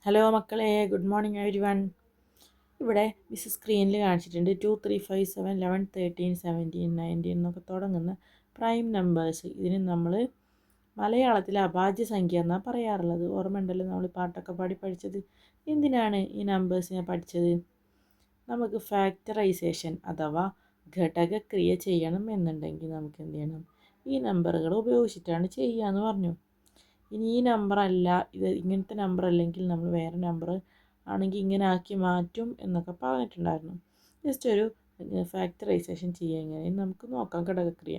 Hello മക്കളെ, good morning everyone. ഇവിടെ miss സ്ക്രീനിൽ കാണിച്ചിട്ടുണ്ട് 2, 3, 5, 7, 11, 13, 17, 19 എന്നൊക്കെ തുടങ്ങുന്ന പ്രൈം നമ്പേഴ്സ്. ഇതിന് നമ്മൾ മലയാളത്തിലെ അഭാജ്യ സംഖ്യ എന്നാണ് പറയാറുള്ളത്. ഓർമ്മയുണ്ടല്ലോ നമ്മൾ പാട്ടൊക്കെ പാടി പഠിച്ചത്. എന്തിനാണ് ഈ നമ്പേഴ്സിനെ പഠിച്ചത്? നമുക്ക് ഫാക്ടറൈസേഷൻ അഥവാ ഘടകക്രിയ ചെയ്യണം എന്നുണ്ടെങ്കിൽ നമുക്ക് എന്ത് ചെയ്യണം? ഈ നമ്പറുകൾ ഉപയോഗിച്ചിട്ടാണ് ചെയ്യുകയെന്ന് പറഞ്ഞു. ഇനി ഈ നമ്പറല്ല, ഇത് ഇങ്ങനത്തെ നമ്പർ അല്ലെങ്കിൽ നമ്മൾ വേറെ നമ്പർ ആണെങ്കിൽ ഇങ്ങനെ ആക്കി മാറ്റും എന്നൊക്കെ പറഞ്ഞിട്ടുണ്ടായിരുന്നു. ജസ്റ്റ് ഒരു ഫാക്ടറൈസേഷൻ ചെയ്യുക എങ്ങനെയെന്ന് നമുക്ക് നോക്കാം. ഘടകക്രിയ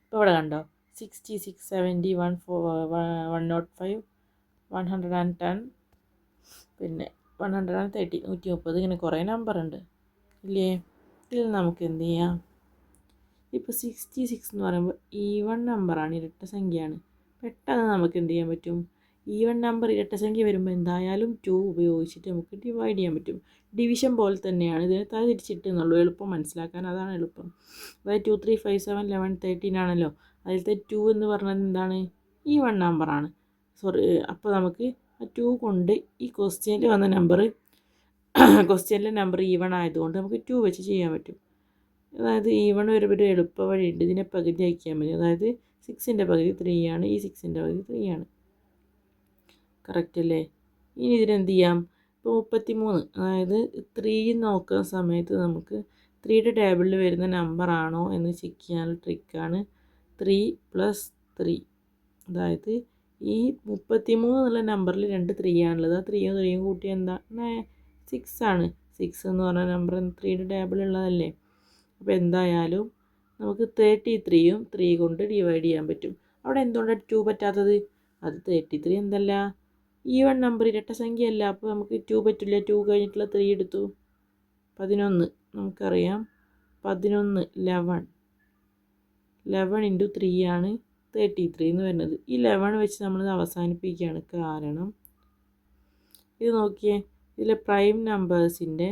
ഇപ്പോൾ ഇവിടെ കണ്ടോ, 66, 70, 105, 110, പിന്നെ 130, 130 ഇങ്ങനെ കുറേ നമ്പർ ഉണ്ട് ഇല്ലേ? ഇതിൽ നമുക്ക് എന്ത് ചെയ്യാം? ഇപ്പോൾ 66 എന്ന് പറയുമ്പോൾ ഈവൺ നമ്പറാണ്, ഇരട്ട സംഖ്യയാണ്. പെട്ടെന്ന് നമുക്ക് എന്ത് ചെയ്യാൻ പറ്റും? ഈവൺ നമ്പർ ഇരട്ട സംഖ്യ വരുമ്പോൾ എന്തായാലും 2 ഉപയോഗിച്ചിട്ട് നമുക്ക് ഡിവൈഡ് ചെയ്യാൻ പറ്റും. ഡിവിഷൻ പോലെ തന്നെയാണ്, ഇതിനെ തിരിച്ചിട്ട് എന്നുള്ളൂ. എളുപ്പം മനസ്സിലാക്കാൻ അതാണ് എളുപ്പം. അതായത് 2, 3, 5, 7, 11, 13 ആണല്ലോ. അതിലത്തെ 2 എന്ന് പറഞ്ഞത് എന്താണ്? ഈവൺ നമ്പറാണ്. അപ്പോൾ നമുക്ക് ആ 2 കൊണ്ട് ഈ ക്വസ്റ്റ്യനിൽ വന്ന നമ്പർ ക്വസ്റ്റ്യനിലെ നമ്പർ ഈവൺ ആയതുകൊണ്ട് നമുക്ക് 2 വെച്ച് ചെയ്യാൻ പറ്റും. അതായത് ഈവൺ ഒരു എളുപ്പ വഴിയുണ്ട്. ഇതിനെ പകുതി ആക്കിയാൽ മതി. അതായത് 6ൻ്റെ പകുതി 3 ആണ്, ഈ 6ൻ്റെ പകുതി 3 ആണ്. കറക്റ്റ് അല്ലേ? ഇനി ഇതിനെന്ത് ചെയ്യാം? ഇപ്പോൾ 33, അതായത് 3 നോക്കുന്ന സമയത്ത് നമുക്ക് 3യുടെ ടേബിളിൽ വരുന്ന നമ്പറാണോ എന്ന് ചെക്ക് ചെയ്യാനുള്ള ട്രിക്കാണ് 3 + 3. അതായത് ഈ 33 എന്നുള്ള നമ്പറിൽ 2 3 ആണുള്ളത്. ആ 3യും 3യും കൂട്ടിയാൽ എന്താ? 6 ആണ്. 6 എന്ന് പറഞ്ഞ നമ്പർ 3യുടെ ടേബിളുള്ളതല്ലേ? അപ്പോൾ എന്തായാലും നമുക്ക് 33യും 3 കൊണ്ട് ഡിവൈഡ് ചെയ്യാൻ പറ്റും. അവിടെ എന്തുകൊണ്ടാണ് 2 പറ്റാത്തത്? അത് 33 എന്തല്ല, ഈവൺ നമ്പർ, ഇരട്ട സംഖ്യയല്ല. അപ്പോൾ നമുക്ക് 2 പറ്റില്ല. 2 കഴിഞ്ഞിട്ടുള്ള 3 എടുത്തു. 11 നമുക്കറിയാം. 11 11 × 3 ആണ് 33 എന്ന് വരുന്നത്. ഈ 11 വെച്ച് നമ്മൾ അവസാനിപ്പിക്കുകയാണ്. കാരണം ഇത് നോക്കിയേ, ഇതിലെ പ്രൈം നമ്പേഴ്സിൻ്റെ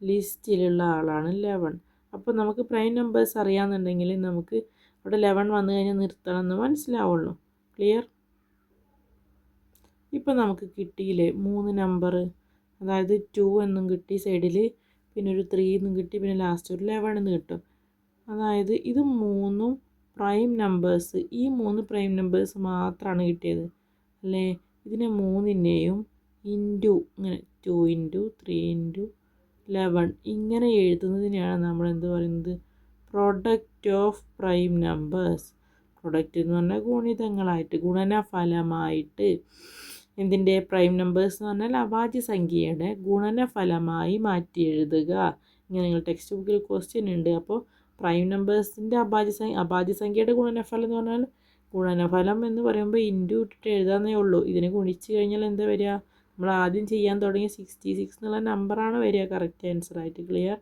ലിസ്റ്റിലുള്ള ആളാണ് 11. അപ്പോൾ നമുക്ക് പ്രൈം നമ്പേഴ്സ് അറിയാമെന്നുണ്ടെങ്കിൽ നമുക്ക് അവിടെ 11 വന്നു കഴിഞ്ഞാൽ നിർത്തണം എന്ന് മനസ്സിലാവുള്ളൂ. ക്ലിയർ? ഇപ്പോൾ നമുക്ക് കിട്ടിയില്ലേ 3 നമ്പർ? അതായത് 2 എന്നും കിട്ടി സൈഡിൽ, പിന്നെ ഒരു 3 എന്നും കിട്ടി, പിന്നെ ലാസ്റ്റ് ഒരു 11 എന്ന് കിട്ടും. അതായത് ഇത് 3 പ്രൈം നമ്പേഴ്സ്, ഈ 3 പ്രൈം നമ്പേഴ്സ് മാത്രമാണ് കിട്ടിയത് അല്ലേ? ഇതിനെ 3നെയും ഇൻറ്റു ഇങ്ങനെ 2 × 3 × 11 ഇങ്ങനെ എഴുതുന്നതിനെയാണ് നമ്മൾ എന്ത് പറയുന്നത്? Product of prime numbers. Product എന്ന് പറഞ്ഞാൽ ഗുണിതങ്ങളായിട്ട്, ഗുണനഫലമായിട്ട്. എന്തിൻ്റെ? പ്രൈം നമ്പേഴ്സ് എന്ന് പറഞ്ഞാൽ അഭാജ്യ സംഖ്യയുടെ ഗുണനഫലമായി മാറ്റി എഴുതുക. ഇങ്ങനെ നിങ്ങൾ ടെക്സ്റ്റ് ബുക്കിൽ ക്വസ്റ്റ്യൻ ഉണ്ട്. അപ്പോൾ പ്രൈം നമ്പേഴ്സിൻ്റെ അഭാജ്യ സംഖ്യയുടെ ഗുണനഫലം എന്ന് പറഞ്ഞാൽ, ഗുണനഫലം എന്ന് പറയുമ്പോൾ ഇൻറ്റു ഇട്ടിട്ട് എഴുതാന്നേ ഉള്ളൂ. ഇതിനെ ഗുണിച്ച് കഴിഞ്ഞാൽ എന്താ വരിക? നമ്മൾ ആദ്യം ചെയ്യാൻ തുടങ്ങിയ 66 എന്നുള്ള നമ്പറാണ് വരിക കറക്റ്റ് ആൻസറായിട്ട്. ക്ലിയർ?